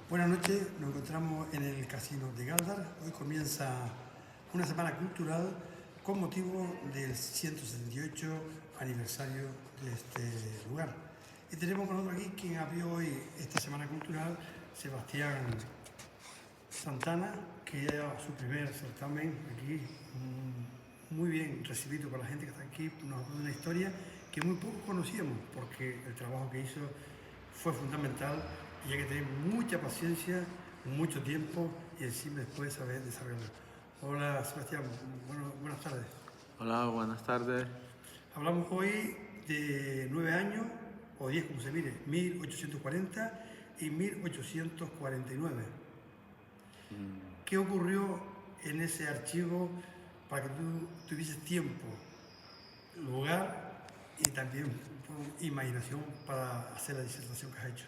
Buenas noches, nos encontramos en el Casino de Galdar. Hoy comienza una semana cultural con motivo del 178 aniversario de este lugar. Y tenemos con nosotros aquí quien abrió hoy esta semana cultural, Sebastián Santana, que ya lleva su primer certamen aquí, muy bien recibido por la gente que está aquí, nos habla de una historia que muy poco conocíamos, porque el trabajo que hizo fue fundamental y hay que tener mucha paciencia, mucho tiempo y encima después saber desarrollarlo. Hola Sebastián, buenas tardes. Hola, buenas tardes. Hablamos hoy de 9 años, o 10 como se mire, 1840 y 1849. ¿Qué ocurrió en ese archivo para que tú tuvieses tiempo, lugar y también imaginación para hacer la disertación que has hecho?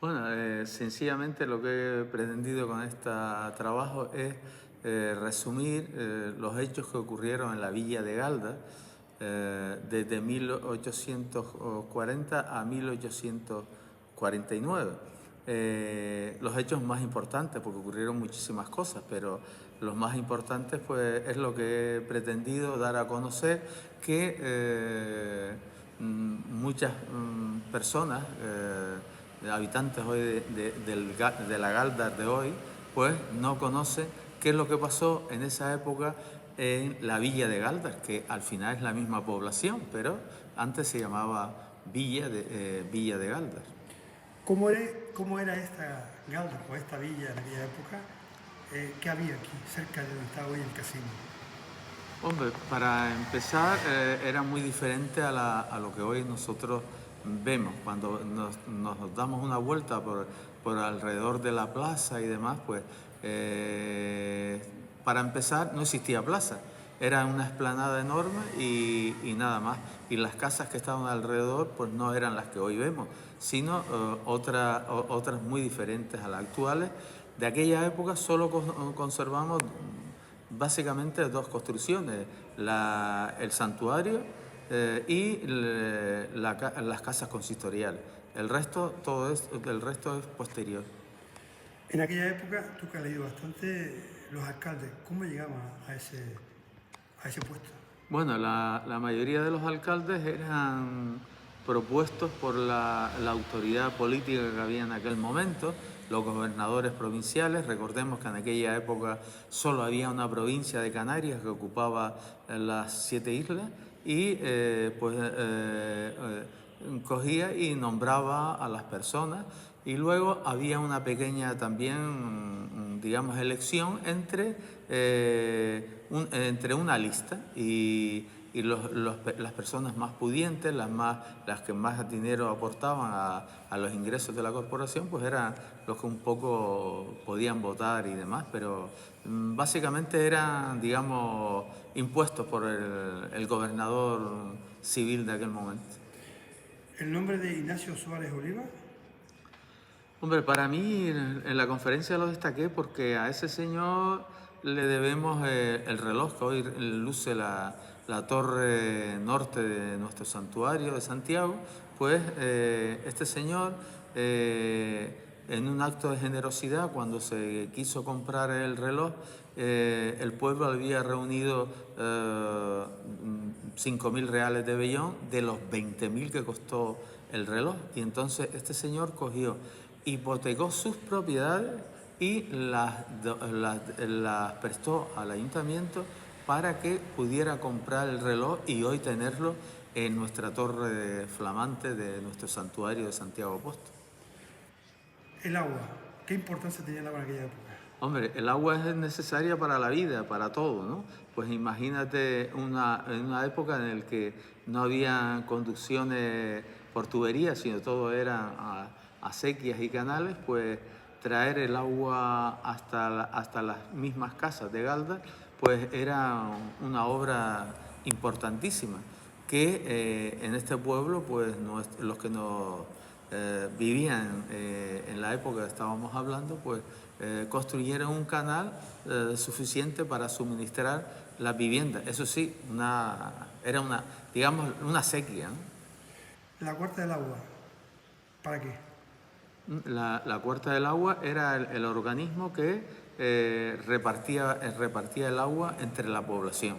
Bueno, sencillamente lo que he pretendido con este trabajo es resumir los hechos que ocurrieron en la villa de Galda desde 1840 a 1849. Los hechos más importantes, porque ocurrieron muchísimas cosas, pero los más importantes pues, es lo que he pretendido dar a conocer, que muchas personas, habitantes hoy de la Galdar de hoy, pues no conocen qué es lo que pasó en esa época en la villa de Galdar, que al final es la misma población, pero antes se llamaba Villa de Galdar. ¿Cómo era esta Galdar o esta villa en aquella época? ¿Qué había aquí, cerca de donde está hoy el casino? Hombre, para empezar, era muy diferente a lo que hoy nosotros vemos. Cuando nos damos una vuelta por alrededor de la plaza y demás, pues para empezar no existía plaza. Era una explanada enorme y nada más. Y las casas que estaban alrededor pues no eran las que hoy vemos, sino otras muy diferentes a las actuales. De aquella época solo conservamos básicamente dos construcciones, el santuario y las casas consistoriales. El resto es posterior. En aquella época, tú que has leído bastante, los alcaldes, ¿cómo llegaban a ese puesto? Bueno, la mayoría de los alcaldes eran propuestos por la autoridad política que había en aquel momento, los gobernadores provinciales. Recordemos que en aquella época solo había una provincia de Canarias que ocupaba las 7 islas y cogía y nombraba a las personas, y luego había una pequeña también, digamos, elección entre una lista y las personas más pudientes, las que más dinero aportaban a los ingresos de la corporación, pues eran los que un poco podían votar y demás, pero básicamente eran, digamos, impuestos por el gobernador civil de aquel momento. ¿El nombre de Ignacio Suárez Oliva? Hombre, para mí en la conferencia lo destaqué porque a ese señor le debemos el reloj que hoy luce la torre norte de nuestro santuario de Santiago. Pues este señor, en un acto de generosidad, cuando se quiso comprar el reloj, el pueblo había reunido 5.000 reales de vellón de los 20.000 que costó el reloj. Y entonces este señor cogió, hipotecó sus propiedades y las prestó al ayuntamiento para que pudiera comprar el reloj y hoy tenerlo en nuestra torre flamante de nuestro santuario de Santiago Apóstol. El agua. ¿Qué importancia tenía el agua en aquella época? Hombre, el agua es necesaria para la vida, para todo, ¿no? Pues imagínate en una época en la que no había conducciones por tuberías, sino todo era acequias y canales, pues traer el agua hasta las mismas casas de Galda, pues era una obra importantísima que en este pueblo, pues los que nos vivían en la época que estábamos hablando, pues construyeron un canal suficiente para suministrar las viviendas. Eso sí, era digamos, una sequía, ¿no? La cuarta del agua. ¿Para qué? La Cuarta del Agua era el organismo que repartía el agua entre la población.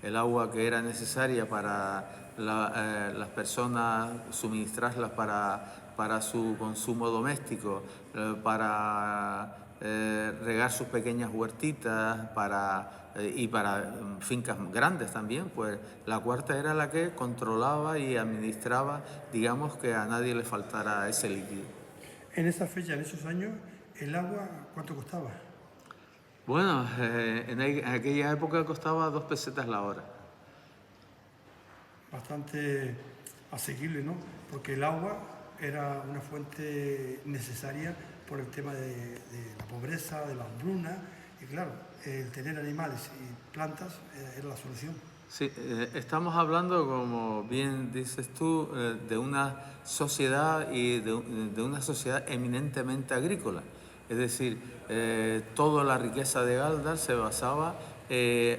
El agua que era necesaria para las personas, suministrarlas para su consumo doméstico, para regar sus pequeñas huertitas, y para fincas grandes también, pues la Cuarta era la que controlaba y administraba, digamos, que a nadie le faltara ese líquido. En esa fecha, en esos años, el agua, ¿cuánto costaba? Bueno, en aquella época costaba 2 pesetas la hora. Bastante asequible, ¿no? Porque el agua era una fuente necesaria por el tema de la pobreza, de la hambruna, y claro, el tener animales y plantas era la solución. Sí, estamos hablando, como bien dices tú, de una sociedad y de una sociedad eminentemente agrícola. Es decir, toda la riqueza de Galdar se basaba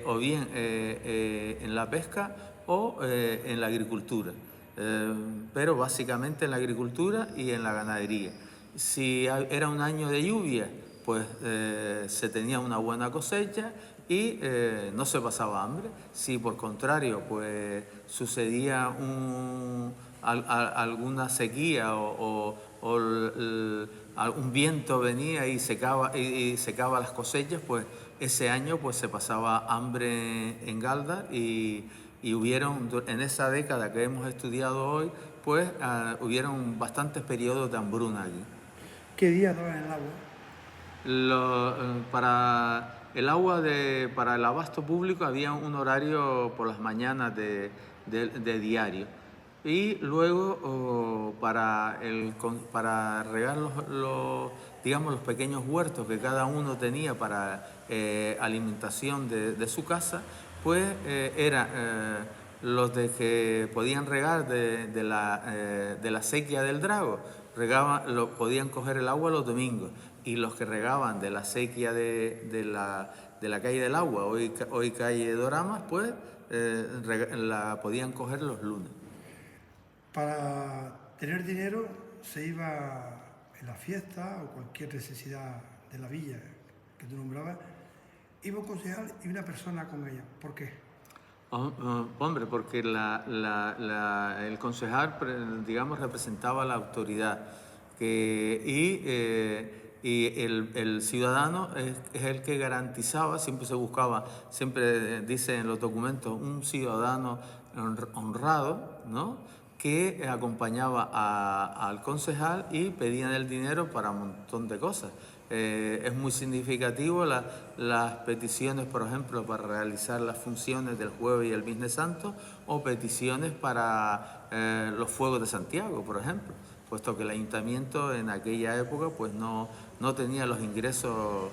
o bien en la pesca o en la agricultura, pero básicamente en la agricultura y en la ganadería. Si era un año de lluvia, pues se tenía una buena cosecha y no se pasaba hambre. Si por contrario pues sucedía alguna sequía o un viento venía y secaba las cosechas, pues ese año pues se pasaba hambre en Galdar y hubieron, en esa década que hemos estudiado hoy, pues hubieron bastantes periodos de hambruna allí. ¿Qué días daban el agua? Para el agua para el abasto público había un horario por las mañanas de diario. Y luego para regar digamos, los pequeños huertos que cada uno tenía para alimentación de su casa, pues los de que podían regar de la sequía del Drago, podían coger el agua los domingos, y los que regaban de la sequía de la calle del Agua, hoy calle Doramas, pues la podían coger los lunes. Para tener dinero se iba en la fiesta o cualquier necesidad de la villa que tú nombrabas, iba un concejal y una persona con ella. ¿Por qué? Hombre, porque el concejal, digamos, representaba la autoridad y el ciudadano es el que garantizaba, siempre se buscaba, siempre dice en los documentos, un ciudadano honrado, ¿no?, que acompañaba al concejal y pedían el dinero para un montón de cosas. Es muy significativo las peticiones, por ejemplo, para realizar las funciones del Jueves y el Viernes Santo, o peticiones para los Fuegos de Santiago, por ejemplo, puesto que el ayuntamiento en aquella época pues no tenía los ingresos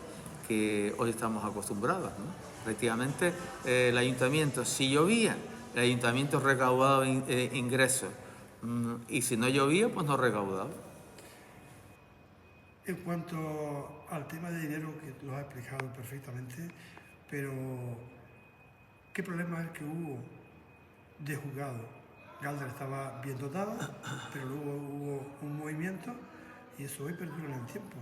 que hoy estamos acostumbrados, ¿no? Prácticamente el ayuntamiento, si llovía, el ayuntamiento recaudaba ingresos, y si no llovía, pues no recaudaba. En cuanto al tema de dinero, que lo has explicado perfectamente, pero ¿qué problema es el que hubo de juzgado? Galdar estaba bien dotada, pero luego hubo un movimiento y eso hoy perdura en el tiempo.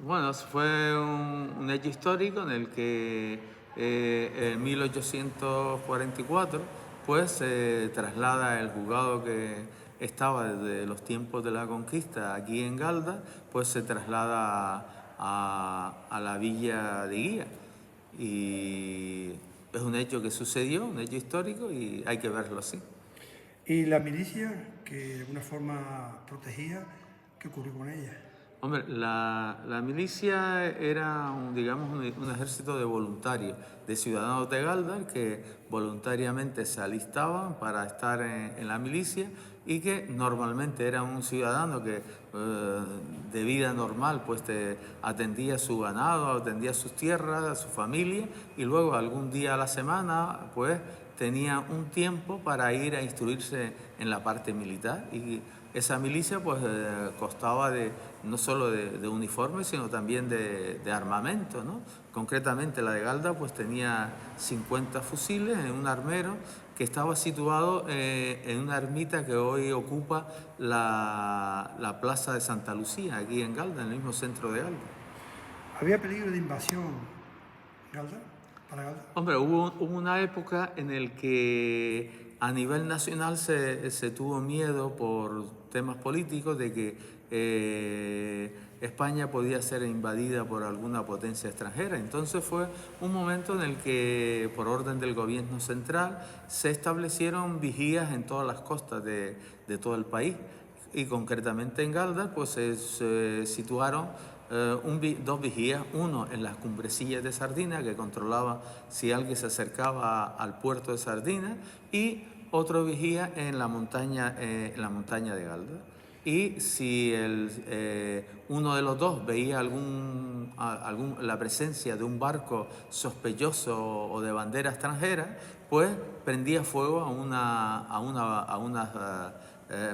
Bueno, fue un hecho histórico en el que en 1844 pues se traslada el juzgado que estaba desde los tiempos de la conquista aquí en Galdar, pues se traslada a la villa de Guía. Y es un hecho que sucedió, un hecho histórico, y hay que verlo así. Y la milicia, que de alguna forma protegía, ¿qué ocurrió con ella? Hombre, la milicia era, digamos, un ejército de voluntarios, de ciudadanos de Galdar que voluntariamente se alistaban para estar en la milicia, y que normalmente era un ciudadano que de vida normal pues atendía su ganado, atendía sus tierras, a su familia, y luego algún día a la semana pues tenía un tiempo para ir a instruirse en la parte militar. Y esa milicia pues constaba no solo de uniformes, sino también de armamento, ¿no? Concretamente la de Galdar pues tenía 50 fusiles en un armero que estaba situado en una ermita que hoy ocupa la Plaza de Santa Lucía, aquí en Galda, en el mismo centro de Galda. ¿Había peligro de invasión, Galda, para Galda? Hombre, hubo una época en el que a nivel nacional se tuvo miedo por temas políticos de que España podía ser invadida por alguna potencia extranjera. Entonces fue un momento en el que, por orden del gobierno central, se establecieron vigías en todas las costas de todo el país. Y concretamente en Galda, pues se situaron dos vigías, uno en las cumbrecillas de Sardina, que controlaba si alguien se acercaba al puerto de Sardina, y otro vigía en la montaña de Galda. Y si uno de los dos veía la presencia de un barco sospechoso o de bandera extranjera, pues prendía fuego a unas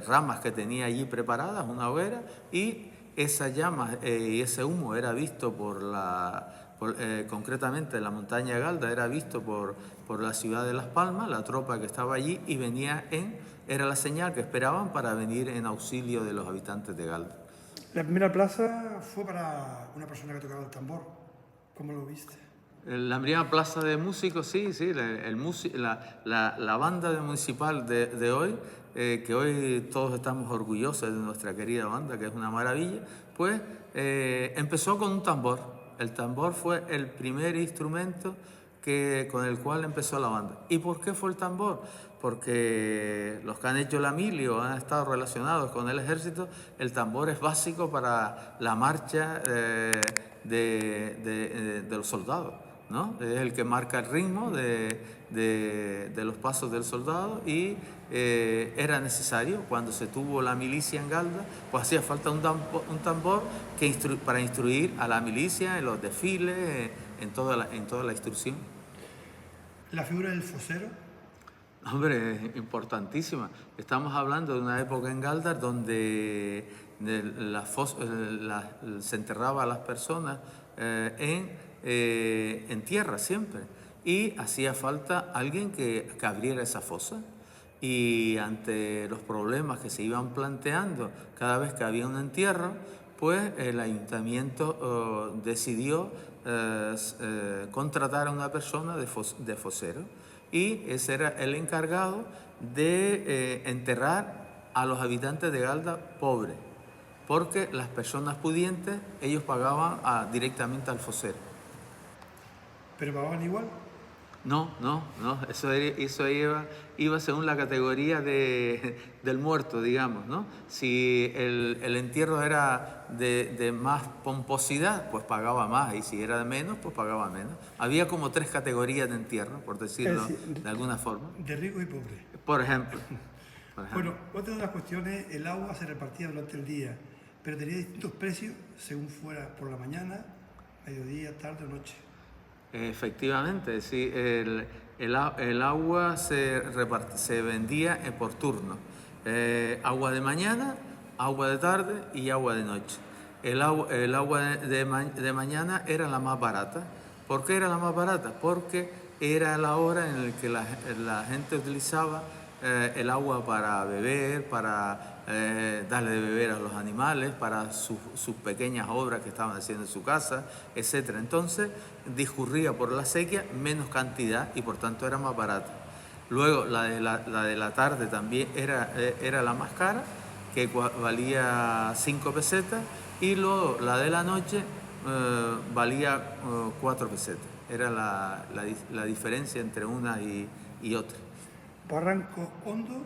ramas que tenía allí preparadas, una hoguera, y esas llamas y ese humo era visto concretamente en la montaña de Galda, era visto por la ciudad de Las Palmas, la tropa que estaba allí, y era la señal que esperaban para venir en auxilio de los habitantes de Galda. La primera plaza fue para una persona que tocaba el tambor. ¿Cómo lo viste? La primera plaza de músicos, sí, la banda municipal de hoy, que hoy todos estamos orgullosos de nuestra querida banda, que es una maravilla, pues empezó con un tambor. El tambor fue el primer instrumento con el cual empezó la banda. ¿Y por qué fue el tambor? Porque los que han hecho la mili o han estado relacionados con el ejército, el tambor es básico para la marcha de los soldados, ¿no? Es el que marca el ritmo de los pasos del soldado, y era necesario, cuando se tuvo la milicia en Galda, pues hacía falta un tambor para instruir a la milicia en los desfiles, en toda la instrucción. ¿La figura del fosero? Hombre, importantísima. Estamos hablando de una época en Galdar donde se enterraba a las personas en tierra siempre, y hacía falta alguien que abriera esa fosa. Y ante los problemas que se iban planteando cada vez que había un entierro, pues el ayuntamiento decidió contratar a una persona de fosero, y ese era el encargado de enterrar a los habitantes de Galda pobres, porque las personas pudientes, ellos pagaban directamente al fosero. ¿Pero pagaban igual? No, eso iba según la categoría del muerto, digamos, ¿no? Si el entierro era de más pomposidad, pues pagaba más, y si era de menos, pues pagaba menos. Había como 3 categorías de entierro, por decirlo de alguna forma. De ricos y pobres. Por ejemplo. Bueno, otra de las cuestiones, el agua se repartía durante el día, pero tenía distintos precios según fuera por la mañana, mediodía, tarde o noche. Efectivamente, sí, el agua se vendía por turno. Agua de mañana, agua de tarde y agua de noche. El agua de mañana era la más barata. ¿Por qué era la más barata? Porque era la hora en la que la gente utilizaba el agua para beber, para darle de beber a los animales, para sus pequeñas obras que estaban haciendo en su casa, etc. Entonces discurría por la sequía menos cantidad y por tanto era más barata. Luego la de la tarde también era la más cara, que valía 5 pesetas, y luego la de la noche valía 4 pesetas. Era la diferencia entre una y otra. Barranco Hondo,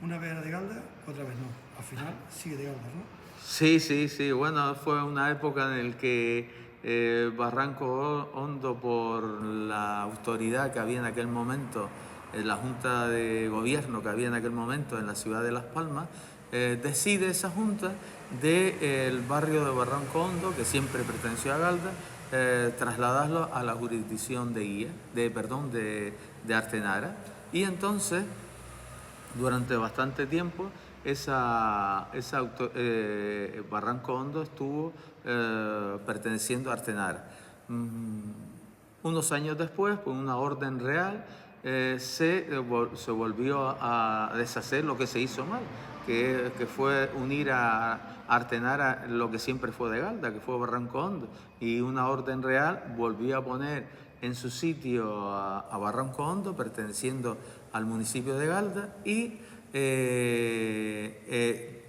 una vez era de Galda, otra vez no. Al final sigue de Galda, ¿no? Sí. Bueno, fue una época en la que Barranco Hondo, por la autoridad que había en aquel momento, la Junta de Gobierno que había en aquel momento en la ciudad de Las Palmas, decide esa junta del barrio de Barranco Hondo, que siempre perteneció a Galda, trasladarlo a la jurisdicción de Artenara. Y entonces, durante bastante tiempo, Barranco Hondo estuvo perteneciendo a Artenara. Unos años después, por una orden real, se volvió a deshacer lo que se hizo mal, que fue unir a Artenara lo que siempre fue de Galda, que fue Barranco Hondo, y una orden real volvió a poner en su sitio a Barranco Hondo, perteneciendo al municipio de Galda, y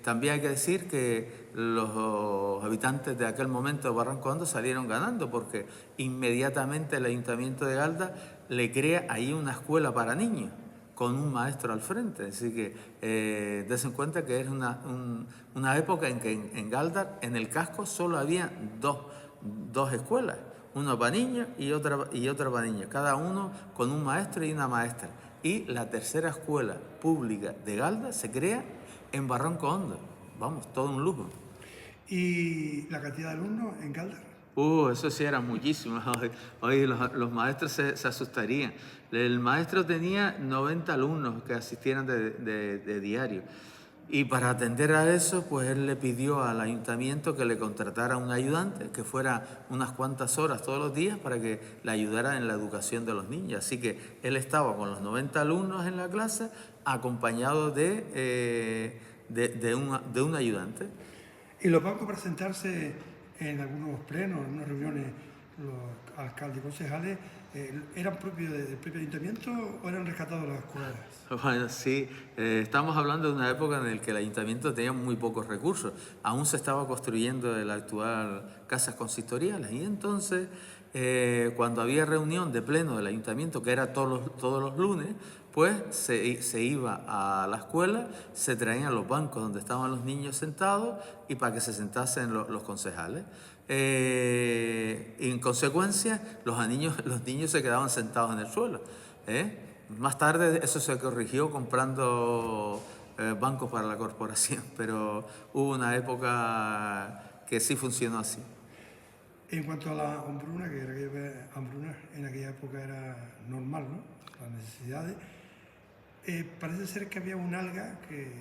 también hay que decir que los habitantes de aquel momento de Barranco Hondo salieron ganando, porque inmediatamente el Ayuntamiento de Galda le crea ahí una escuela para niños, con un maestro al frente. Así que des en cuenta que es una época en que en Galdar, en el casco, solo había dos escuelas, una para niños y otra para niños, cada uno con un maestro y una maestra. Y la tercera escuela pública de Galdar se crea en Barranco Hondo. Vamos, todo un lujo. ¿Y la cantidad de alumnos en Galdar? Eso sí era muchísimo. Hoy los maestros se asustarían. El maestro tenía 90 alumnos que asistieran de diario. Y para atender a eso, pues él le pidió al ayuntamiento que le contratara un ayudante, que fuera unas cuantas horas todos los días para que le ayudara en la educación de los niños. Así que él estaba con los 90 alumnos en la clase, acompañado de un ayudante. ¿Y los bancos para sentarse en algunos plenos, en unas reuniones, los alcaldes y concejales, eran propios del propio ayuntamiento o eran rescatados de las escuelas? Bueno, sí, estamos hablando de una época en la que el ayuntamiento tenía muy pocos recursos. Aún se estaba construyendo el actual casas consistoriales, y entonces cuando había reunión de pleno del ayuntamiento, que era todos los lunes, pues se iba a la escuela, se traían los bancos donde estaban los niños sentados y para que se sentasen los concejales. Y en consecuencia, los niños se quedaban sentados en el suelo. Más tarde eso se corrigió comprando bancos para la corporación, pero hubo una época que sí funcionó así. En cuanto a la hambruna, hambruna en aquella época era normal, ¿no? Las necesidades. Parece ser que había un alga que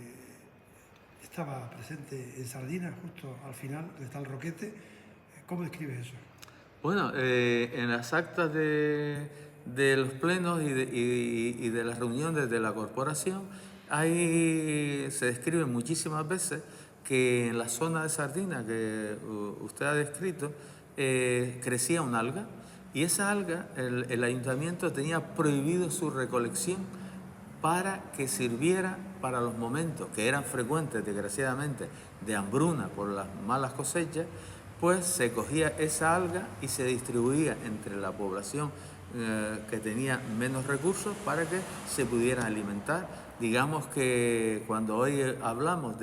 estaba presente en Sardinas, justo al final, donde está el Roquete. ¿Cómo describes eso? Bueno, en las actas de los plenos y de las reuniones de la corporación, se describe muchísimas veces que en la zona de Sardinas que usted ha descrito, crecía un alga, y esa alga el ayuntamiento tenía prohibido su recolección para que sirviera para los momentos que eran frecuentes, desgraciadamente, de hambruna por las malas cosechas. Pues se cogía esa alga y se distribuía entre la población que tenía menos recursos para que se pudieran alimentar. Digamos que cuando hoy hablamos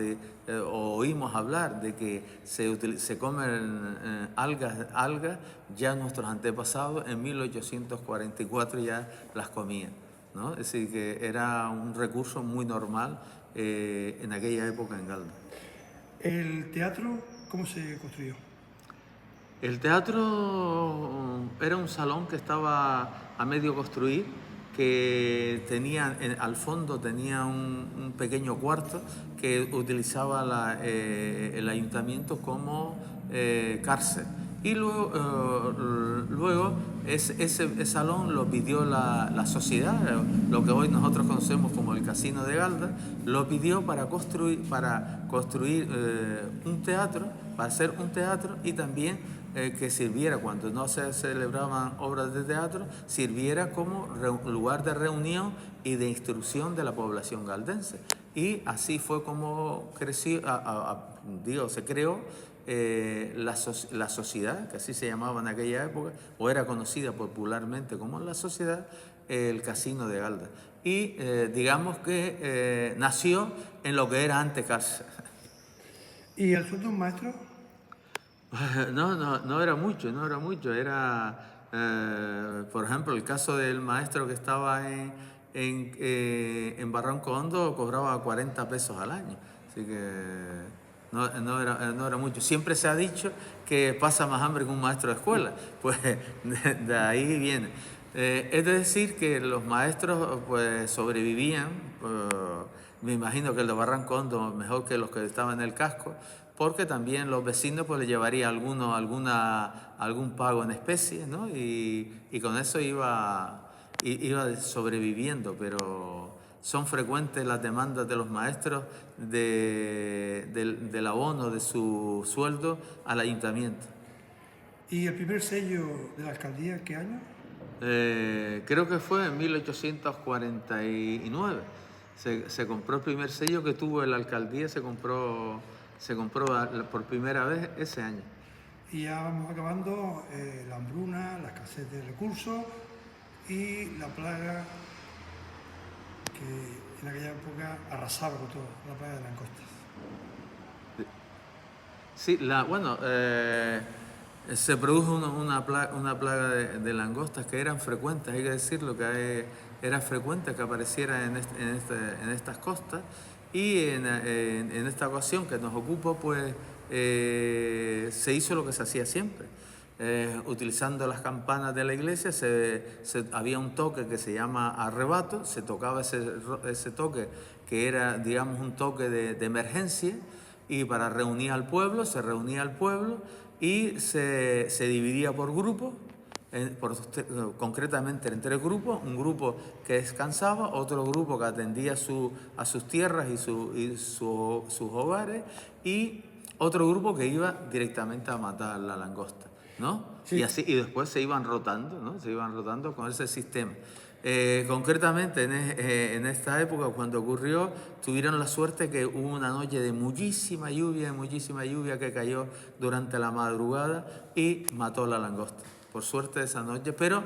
o oímos hablar de que se comen algas, ya nuestros antepasados en 1844 ya las comían, ¿no? Es decir, que era un recurso muy normal en aquella época en Galda. ¿El teatro cómo se construyó? El teatro era un salón que estaba a medio construir, que tenía, al fondo tenía un pequeño cuarto que utilizaba el ayuntamiento como cárcel. Y luego ese salón lo pidió la sociedad, lo que hoy nosotros conocemos como el Casino de Galda, lo pidió para construir un teatro, para hacer un teatro, y también que sirviera, cuando no se celebraban obras de teatro, sirviera como lugar de reunión y de instrucción de la población galdense. Y así fue como creció, se creó la sociedad, que así se llamaba en aquella época, o era conocida popularmente como la sociedad, el Casino de Galda. Y digamos que nació en lo que era antes cárcel. ¿Y el sueldo de un maestro? No era mucho, era, por ejemplo, el caso del maestro que estaba en Barranco Hondo cobraba 40 pesos al año, así que no era mucho. Siempre se ha dicho que pasa más hambre que un maestro de escuela, pues de ahí viene. Es decir, que los maestros pues sobrevivían, me imagino que el de Barranco Hondo mejor que los que estaban en el casco, porque también los vecinos pues le llevaría algún pago en especie, ¿no? Y con eso iba iba sobreviviendo, pero son frecuentes las demandas de los maestros del abono de su sueldo al ayuntamiento. ¿Y el primer sello de la alcaldía qué año? Creo que fue en 1849. Se compró el primer sello que tuvo la alcaldía, se compró por primera vez ese año. Y ya vamos acabando, la hambruna, la escasez de recursos y la plaga que en aquella época arrasaba con todo, la plaga de langostas. Sí, se produjo una plaga de langostas que eran frecuentes, hay que decirlo, era frecuente que apareciera en estas costas, y en esta ocasión que nos ocupa, pues se hizo lo que se hacía siempre. Utilizando las campanas de la iglesia, había un toque que se llama arrebato, se tocaba ese toque que era, digamos, un toque de emergencia, y para reunir al pueblo, se reunía al pueblo y se dividía por grupos, concretamente en 3 grupos: un grupo que descansaba, otro grupo que atendía a sus tierras y sus hogares, y otro grupo que iba directamente a matar la langosta, ¿no? Sí. Y después se iban rotando, ¿no? Se iban rotando con ese sistema. Concretamente en esta época, cuando ocurrió, tuvieron la suerte que hubo una noche de muchísima lluvia que cayó durante la madrugada y mató la langosta. Por suerte esa noche, pero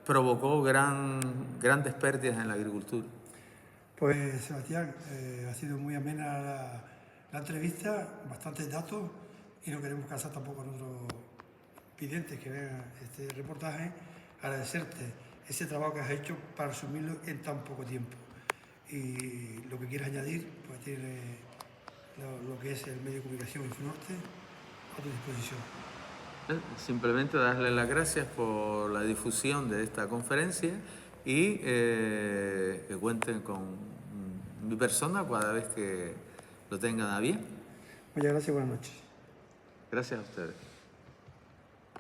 provocó grandes pérdidas en la agricultura. Pues Sebastián, ha sido muy amena la entrevista, bastantes datos, y no queremos cansar tampoco a nuestros videntes que vean este reportaje. Agradecerte ese trabajo que has hecho para resumirlo en tan poco tiempo. Y lo que quieras añadir, pues tiene lo que es el medio de comunicación Infonorte a tu disposición. Simplemente darle las gracias por la difusión de esta conferencia, y que cuenten con mi persona cada vez que lo tengan a bien. Muchas gracias y buenas noches. Gracias a ustedes.